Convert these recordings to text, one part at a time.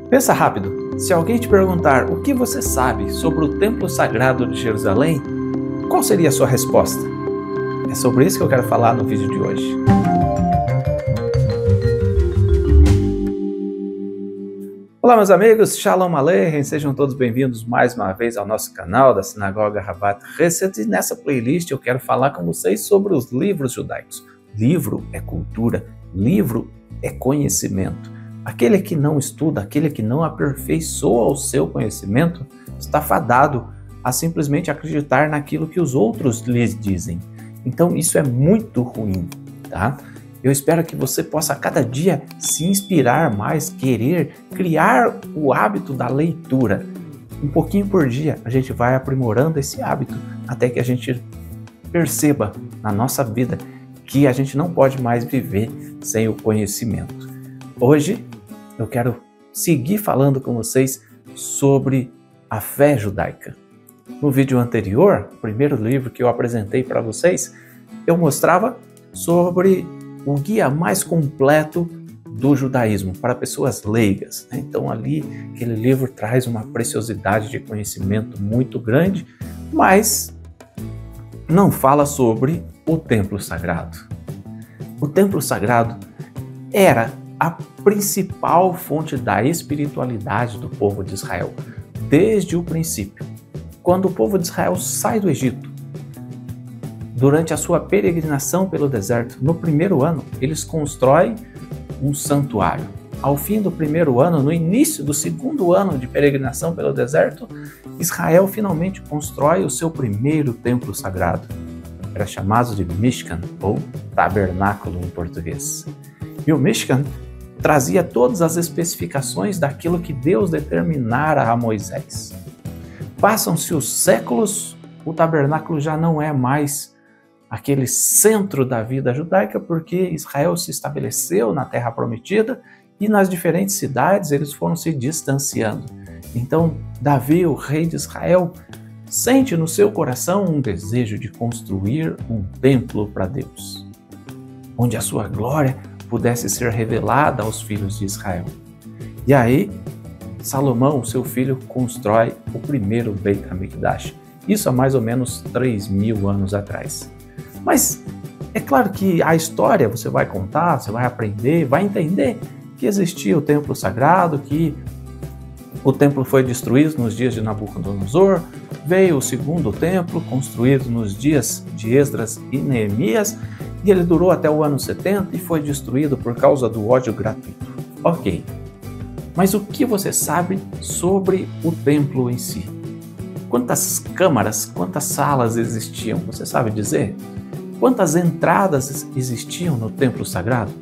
Pensa rápido, se alguém te perguntar o que você sabe sobre o Templo Sagrado de Jerusalém, qual seria a sua resposta? É sobre isso que eu quero falar no vídeo de hoje. Olá meus amigos, Shalom Aleichem, sejam todos bem-vindos mais uma vez ao nosso canal da Sinagoga Rabat Chesed, e nessa playlist eu quero falar com vocês sobre os livros judaicos. Livro é cultura, livro é conhecimento. Aquele que não estuda, aquele que não aperfeiçoa o seu conhecimento, está fadado a simplesmente acreditar naquilo que os outros lhes dizem. Então isso é muito ruim, tá? Eu espero que você possa a cada dia se inspirar mais, querer criar o hábito da leitura. Um pouquinho por dia a gente vai aprimorando esse hábito até que a gente perceba na nossa vida que a gente não pode mais viver sem o conhecimento. Hoje eu quero seguir falando com vocês sobre a fé judaica. No vídeo anterior, o primeiro livro que eu apresentei para vocês, eu mostrava sobre o guia mais completo do judaísmo para pessoas leigas. Então ali, aquele livro traz uma preciosidade de conhecimento muito grande, mas não fala sobre o templo sagrado. O templo sagrado era a principal fonte da espiritualidade do povo de Israel, desde o princípio. Quando o povo de Israel sai do Egito, durante a sua peregrinação pelo deserto, no primeiro ano, eles constroem um santuário. Ao fim do primeiro ano, no início do segundo ano de peregrinação pelo deserto, Israel finalmente constrói o seu primeiro templo sagrado. Era chamado de Mishkan, ou tabernáculo em português. E o Mishkan trazia todas as especificações daquilo que Deus determinara a Moisés. Passam-se os séculos, o tabernáculo já não é mais aquele centro da vida judaica, porque Israel se estabeleceu na Terra Prometida e nas diferentes cidades eles foram se distanciando. Então, Davi, o rei de Israel, sente no seu coração um desejo de construir um templo para Deus, onde a sua glória pudesse ser revelada aos filhos de Israel. E aí, Salomão, seu filho, constrói o primeiro Beit HaMikdash. Isso há mais ou menos 3.000 anos atrás. Mas é claro que a história você vai contar, você vai aprender, vai entender que existia o templo sagrado, que o templo foi destruído nos dias de Nabucodonosor, veio o segundo templo, construído nos dias de Esdras e Neemias, e ele durou até o ano 70 e foi destruído por causa do ódio gratuito. Ok, mas o que você sabe sobre o templo em si? Quantas câmaras, quantas salas existiam? Você sabe dizer? Quantas entradas existiam no templo sagrado?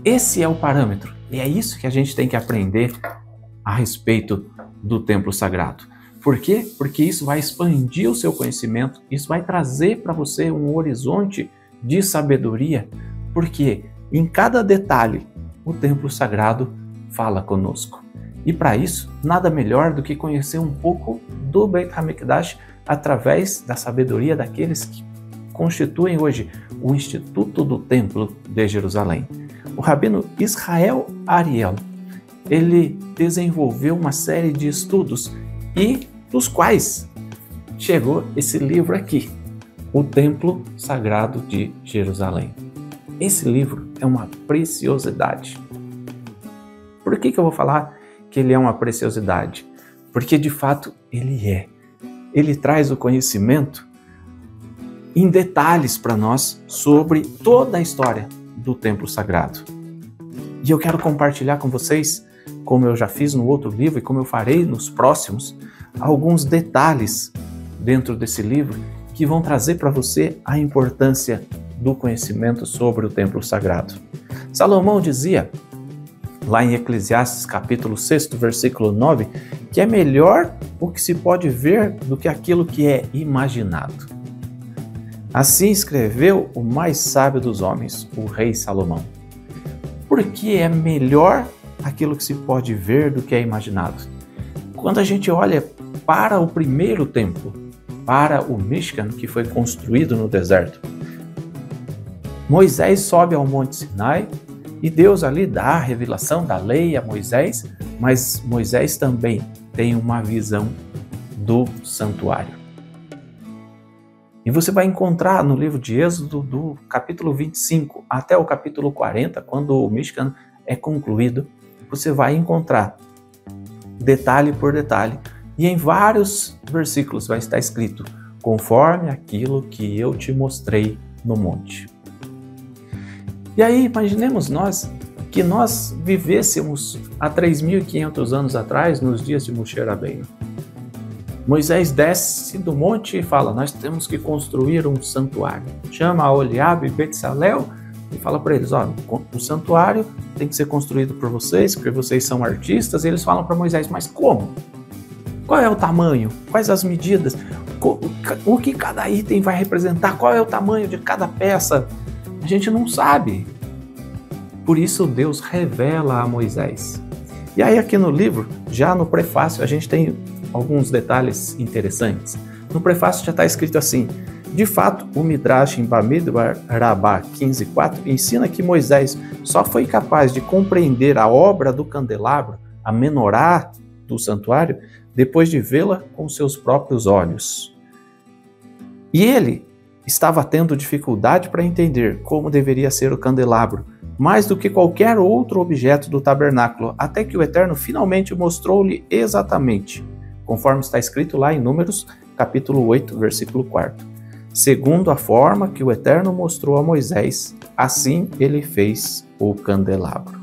Esse é o parâmetro, e é isso que a gente tem que aprender a respeito do templo sagrado. Por quê? Porque isso vai expandir o seu conhecimento, isso vai trazer para você um horizonte de sabedoria, porque em cada detalhe o templo sagrado fala conosco. E para isso, nada melhor do que conhecer um pouco do Beit HaMikdash através da sabedoria daqueles que constituem hoje o Instituto do Templo de Jerusalém. O rabino Israel Ariel, ele desenvolveu uma série de estudos e dos quais chegou esse livro aqui, O Templo Sagrado de Jerusalém. Esse livro é uma preciosidade. Por que eu vou falar que ele é uma preciosidade? Porque de fato ele é. Ele traz o conhecimento em detalhes para nós sobre toda a história do Templo Sagrado. E eu quero compartilhar com vocês, como eu já fiz no outro livro e como eu farei nos próximos, alguns detalhes dentro desse livro que vão trazer para você a importância do conhecimento sobre o Templo Sagrado. Salomão dizia, lá em Eclesiastes capítulo 6, versículo 9, que é melhor o que se pode ver do que aquilo que é imaginado. Assim escreveu o mais sábio dos homens, o rei Salomão. Porque é melhor aquilo que se pode ver do que é imaginado. Quando a gente olha para o primeiro templo, para o Mishkan, que foi construído no deserto, Moisés sobe ao Monte Sinai E Deus ali dá a revelação da lei a Moisés, mas Moisés também tem uma visão do santuário. E você vai encontrar no livro de Êxodo, do capítulo 25 até o capítulo 40, quando o Mishkan é concluído, você vai encontrar detalhe por detalhe. E em vários versículos vai estar escrito, conforme aquilo que eu te mostrei no monte. E aí, imaginemos que nós vivêssemos há 3.500 anos atrás, nos dias de Moshe Rabbeinu. Moisés desce do monte e fala, nós temos que construir um santuário. Chama Oliabe e Betsalel e fala para eles, olha, o santuário tem que ser construído por vocês, porque vocês são artistas. E eles falam para Moisés, mas como? Qual é o tamanho? Quais as medidas? O que cada item vai representar? Qual é o tamanho de cada peça? A gente não sabe. Por isso Deus revela a Moisés. E aí aqui no livro, já no prefácio, a gente tem alguns detalhes interessantes. No prefácio já está escrito assim, de fato, o Midrash em Bamidbar Rabbah 15.4 ensina que Moisés só foi capaz de compreender a obra do candelabro, a menorá do santuário, depois de vê-la com seus próprios olhos. E ele estava tendo dificuldade para entender como deveria ser o candelabro, mais do que qualquer outro objeto do tabernáculo, até que o Eterno finalmente mostrou-lhe exatamente, conforme está escrito lá em Números, capítulo 8, versículo 4. Segundo a forma que o Eterno mostrou a Moisés, assim ele fez o candelabro.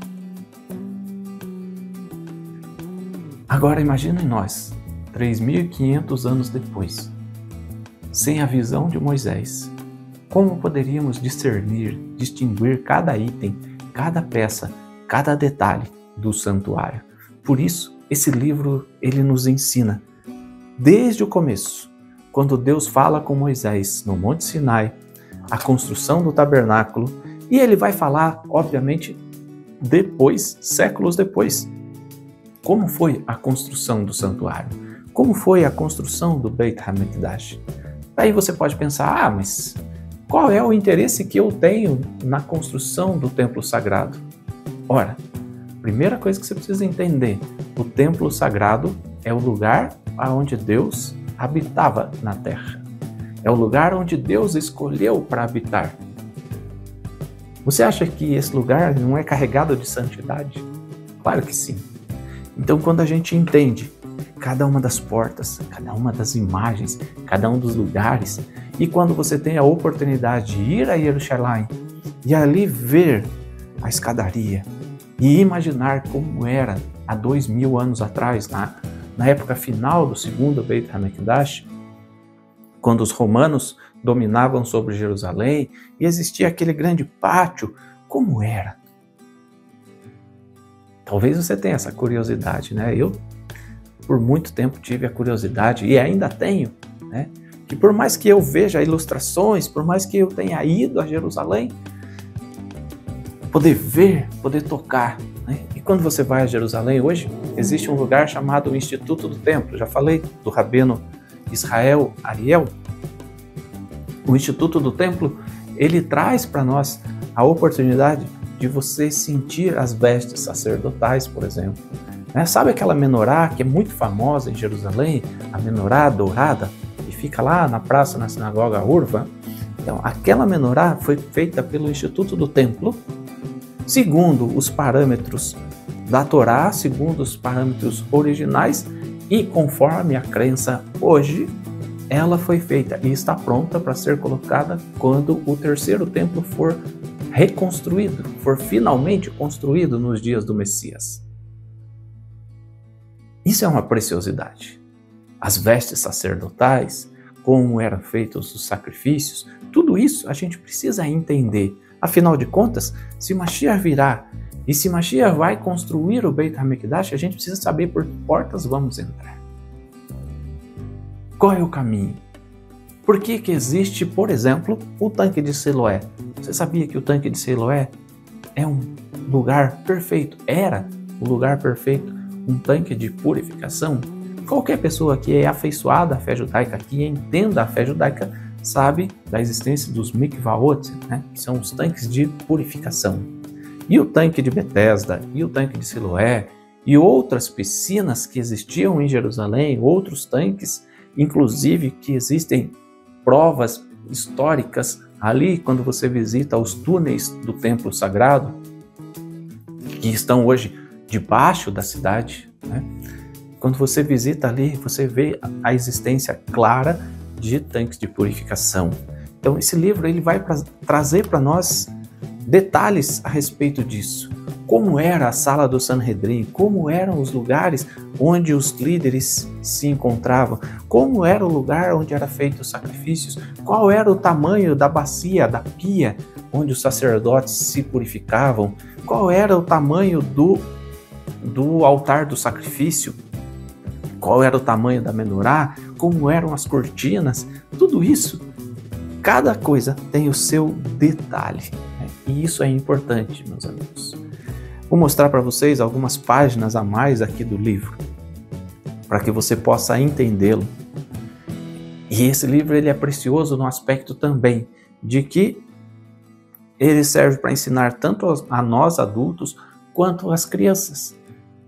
Agora imaginem nós, 3.500 anos depois, sem a visão de Moisés, como poderíamos discernir, distinguir cada item, cada peça, cada detalhe do santuário? Por isso, esse livro ele nos ensina, desde o começo, quando Deus fala com Moisés no Monte Sinai, a construção do tabernáculo, e ele vai falar, obviamente, depois, séculos depois, como foi a construção do santuário, como foi a construção do Beit HaMikdash. Aí você pode pensar, mas qual é o interesse que eu tenho na construção do templo sagrado? Ora, primeira coisa que você precisa entender, o templo sagrado é o lugar onde Deus habitava na terra. É o lugar onde Deus escolheu para habitar. Você acha que esse lugar não é carregado de santidade? Claro que sim. Então, quando a gente entende cada uma das portas, cada uma das imagens, cada um dos lugares, e quando você tem a oportunidade de ir a Jerusalém e ali ver a escadaria e imaginar como era há 2.000 anos atrás, na época final do segundo Beit HaMikdash, quando os romanos dominavam sobre Jerusalém e existia aquele grande pátio, como era? Talvez você tenha essa curiosidade, né? Eu, por muito tempo, tive a curiosidade e ainda tenho, né? Que por mais que eu veja ilustrações, por mais que eu tenha ido a Jerusalém, poder ver, poder tocar, né? E quando você vai a Jerusalém hoje, existe um lugar chamado Instituto do Templo. Já falei do rabino Israel Ariel. O Instituto do Templo, ele traz para nós a oportunidade de você sentir as vestes sacerdotais, por exemplo. Sabe aquela menorá que é muito famosa em Jerusalém, a menorá dourada, que fica lá na praça, na sinagoga Urva? Então, aquela menorá foi feita pelo Instituto do Templo, segundo os parâmetros da Torá, segundo os parâmetros originais e conforme a crença hoje, ela foi feita e está pronta para ser colocada quando o terceiro templo for reconstruído, for finalmente construído nos dias do Messias. Isso é uma preciosidade. As vestes sacerdotais, como eram feitos os sacrifícios, tudo isso a gente precisa entender. Afinal de contas, se Mashiach virá e se Mashiach vai construir o Beit HaMikdash, a gente precisa saber por que portas vamos entrar. Qual é o caminho? Por que existe, por exemplo, o tanque de Siloé? Você sabia que o tanque de Siloé é um lugar perfeito? Era o lugar perfeito, um tanque de purificação? Qualquer pessoa que é afeiçoada à fé judaica, que entenda a fé judaica, sabe da existência dos mikvaot, né? Que são os tanques de purificação. E o tanque de Betesda, e o tanque de Siloé, e outras piscinas que existiam em Jerusalém, outros tanques, inclusive que existem provas históricas ali quando você visita os túneis do templo sagrado, que estão hoje debaixo da cidade, né? Quando você visita ali, você vê a existência clara de tanques de purificação. Então esse livro ele vai trazer para nós detalhes a respeito disso. Como era a sala do Sanhedrin, como eram os lugares onde os líderes se encontravam, como era o lugar onde eram feitos os sacrifícios, qual era o tamanho da bacia, da pia, onde os sacerdotes se purificavam, qual era o tamanho do altar do sacrifício, qual era o tamanho da menorá, como eram as cortinas, tudo isso, cada coisa tem o seu detalhe, né? E isso é importante, meus amigos. Vou mostrar para vocês algumas páginas a mais aqui do livro, para que você possa entendê-lo. E esse livro ele é precioso no aspecto também de que ele serve para ensinar tanto a nós adultos quanto às crianças.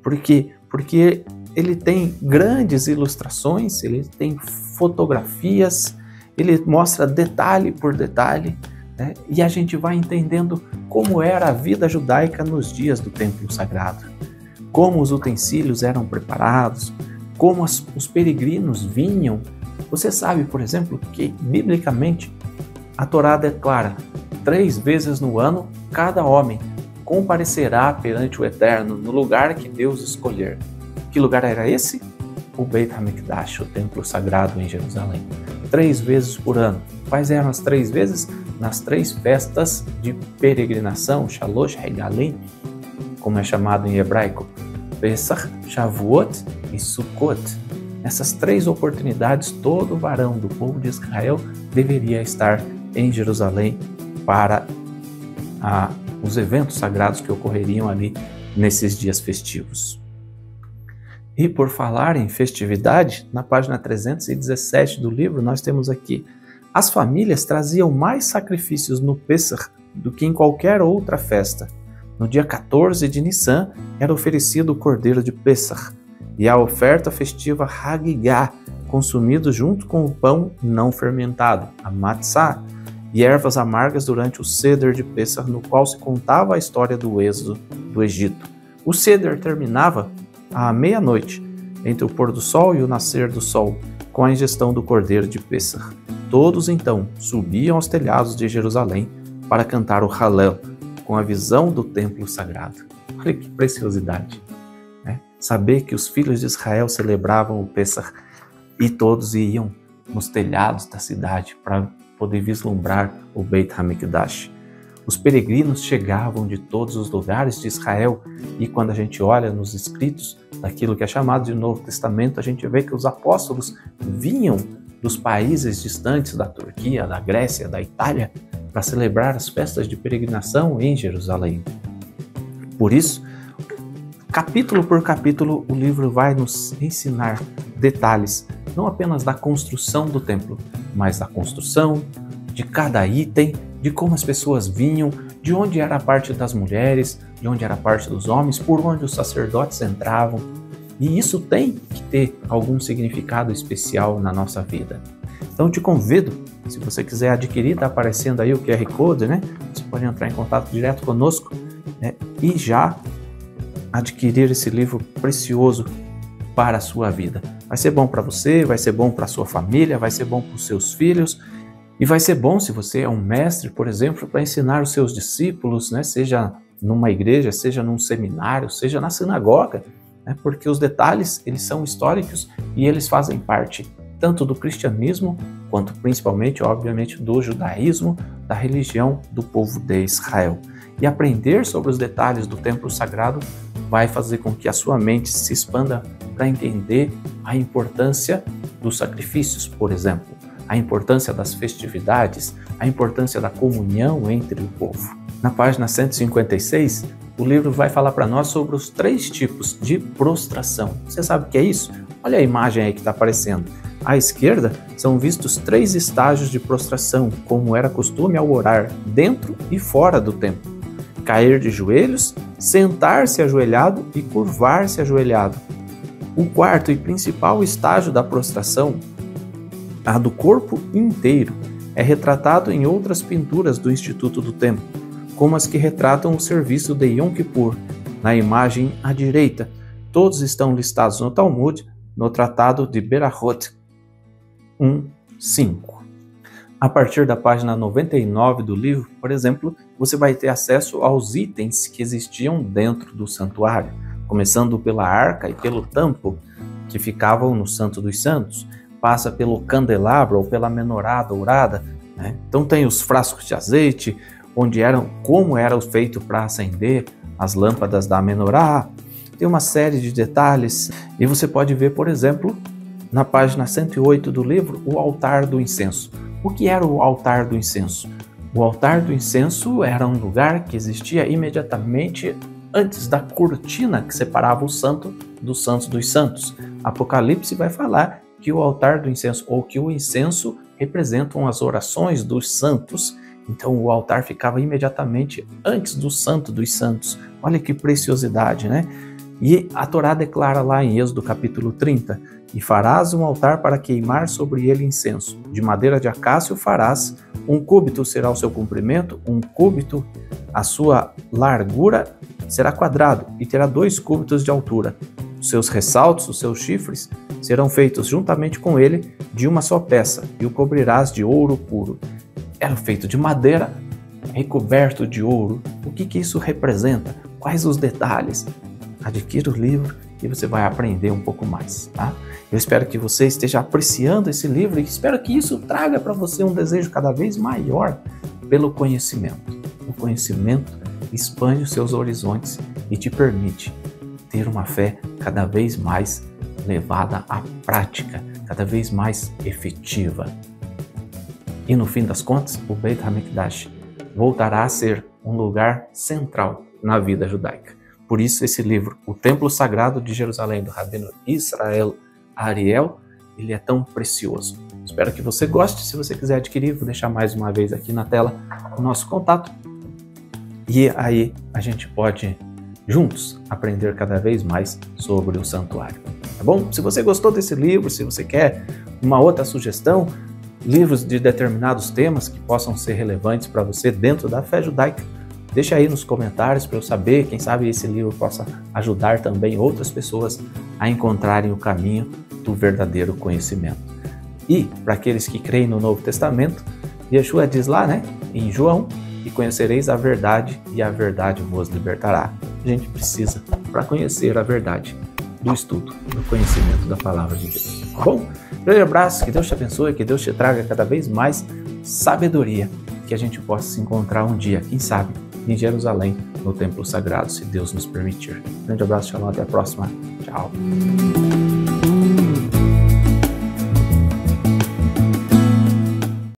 Por quê? Porque ele tem grandes ilustrações, ele tem fotografias, ele mostra detalhe por detalhe, né? E a gente vai entendendo como era a vida judaica nos dias do templo sagrado, como os utensílios eram preparados, como os peregrinos vinham. Você sabe, por exemplo, que biblicamente a Torá declara 3 vezes no ano cada homem comparecerá perante o Eterno no lugar que Deus escolher. Que lugar era esse? O Beit HaMikdash, o templo sagrado em Jerusalém. 3 vezes por ano. Quais eram as 3 vezes? Nas 3 festas de peregrinação, Shalosh Regalim, como é chamado em hebraico, Pesach, Shavuot e Sukkot. Nessas 3 oportunidades, todo varão do povo de Israel deveria estar em Jerusalém para os eventos sagrados que ocorreriam ali nesses dias festivos. E por falar em festividade, na página 317 do livro, nós temos aqui: as famílias traziam mais sacrifícios no Pesach do que em qualquer outra festa. No dia 14 de Nissan era oferecido o cordeiro de Pesach e a oferta festiva Hagigah, consumido junto com o pão não fermentado, a matzah, e ervas amargas durante o Seder de Pesach, no qual se contava a história do êxodo do Egito. O Seder terminava à meia-noite, entre o pôr do sol e o nascer do sol, com a ingestão do cordeiro de Pesach. Todos então subiam aos telhados de Jerusalém para cantar o Hallel, com a visão do templo sagrado. Olha que preciosidade, né? Saber que os filhos de Israel celebravam o Pesach e todos iam nos telhados da cidade para poder vislumbrar o Beit HaMikdash. Os peregrinos chegavam de todos os lugares de Israel e quando a gente olha nos escritos daquilo que é chamado de Novo Testamento, a gente vê que os apóstolos vinham dos países distantes da Turquia, da Grécia, da Itália, para celebrar as festas de peregrinação em Jerusalém. Por isso, capítulo por capítulo, o livro vai nos ensinar detalhes, não apenas da construção do templo, mas da construção, de cada item, de como as pessoas vinham, de onde era a parte das mulheres, de onde era a parte dos homens, por onde os sacerdotes entravam. E isso tem que ter algum significado especial na nossa vida. Então eu te convido, se você quiser adquirir, está aparecendo aí o QR Code, né? Você pode entrar em contato direto conosco, né? E já adquirir esse livro precioso para a sua vida. Vai ser bom para você, vai ser bom para a sua família, vai ser bom para os seus filhos e vai ser bom se você é um mestre, por exemplo, para ensinar os seus discípulos, né? Seja numa igreja, seja num seminário, seja na sinagoga, né? Porque os detalhes, eles são históricos e eles fazem parte tanto do cristianismo, quanto principalmente, obviamente, do judaísmo, da religião do povo de Israel. E aprender sobre os detalhes do templo sagrado vai fazer com que a sua mente se expanda para entender a importância dos sacrifícios, por exemplo, a importância das festividades, a importância da comunhão entre o povo. Na página 156, o livro vai falar para nós sobre os 3 tipos de prostração. Você sabe o que é isso? Olha a imagem aí que está aparecendo. À esquerda são vistos 3 estágios de prostração, como era costume ao orar, dentro e fora do templo. cair de joelhos, sentar-se ajoelhado e curvar-se ajoelhado. O quarto e principal estágio da prostração, a do corpo inteiro, é retratado em outras pinturas do Instituto do Templo, como as que retratam o serviço de Yom Kippur, na imagem à direita. Todos estão listados no Talmud, no Tratado de Berachot 1:5. A partir da página 99 do livro, por exemplo, você vai ter acesso aos itens que existiam dentro do santuário, começando pela arca e pelo tampo, que ficavam no Santo dos Santos, passa pelo candelabro ou pela menorá dourada, né? Então tem os frascos de azeite, como era feito para acender as lâmpadas da menorá, tem uma série de detalhes, e você pode ver, por exemplo, na página 108 do livro, o altar do incenso. O que era o altar do incenso? O altar do incenso era um lugar que existia imediatamente antes da cortina que separava o santo dos santos dos santos. Apocalipse vai falar que o altar do incenso, ou que o incenso, representam as orações dos santos. Então o altar ficava imediatamente antes do santo dos santos. Olha que preciosidade, né? E a Torá declara lá em Êxodo capítulo 30, e farás um altar para queimar sobre ele incenso. De madeira de acácio farás, 1 cúbito será o seu comprimento, 1 cúbito a sua largura será quadrado, e terá 2 cúbitos de altura. Os seus ressaltos, os seus chifres, serão feitos juntamente com ele de uma só peça, e o cobrirás de ouro puro. Era feito de madeira, recoberto de ouro. O que isso representa? Quais os detalhes? Adquira o livro e você vai aprender um pouco mais, tá? Eu espero que você esteja apreciando esse livro e espero que isso traga para você um desejo cada vez maior pelo conhecimento. O conhecimento expande os seus horizontes e te permite ter uma fé cada vez mais levada à prática, cada vez mais efetiva. E no fim das contas, o Beit HaMikdash voltará a ser um lugar central na vida judaica. Por isso esse livro, O Templo Sagrado de Jerusalém, do Rabino Israel Ariel, ele é tão precioso. Espero que você goste. Se você quiser adquirir, vou deixar mais uma vez aqui na tela o nosso contato. E aí a gente pode juntos aprender cada vez mais sobre o santuário. Tá bom? Se você gostou desse livro, se você quer uma outra sugestão, livros de determinados temas que possam ser relevantes para você dentro da fé judaica, deixa aí nos comentários para eu saber, quem sabe esse livro possa ajudar também outras pessoas a encontrarem o caminho do verdadeiro conhecimento. E para aqueles que creem no Novo Testamento, Yeshua diz lá, né, em João, e conhecereis a verdade e a verdade vos libertará. A gente precisa, para conhecer a verdade, do estudo, do conhecimento da palavra de Deus. Tá bom? Grande abraço, que Deus te abençoe, que Deus te traga cada vez mais sabedoria, que a gente possa se encontrar um dia, quem sabe, em Jerusalém, no Templo Sagrado, se Deus nos permitir. Grande abraço, shalom, até a próxima. Tchau.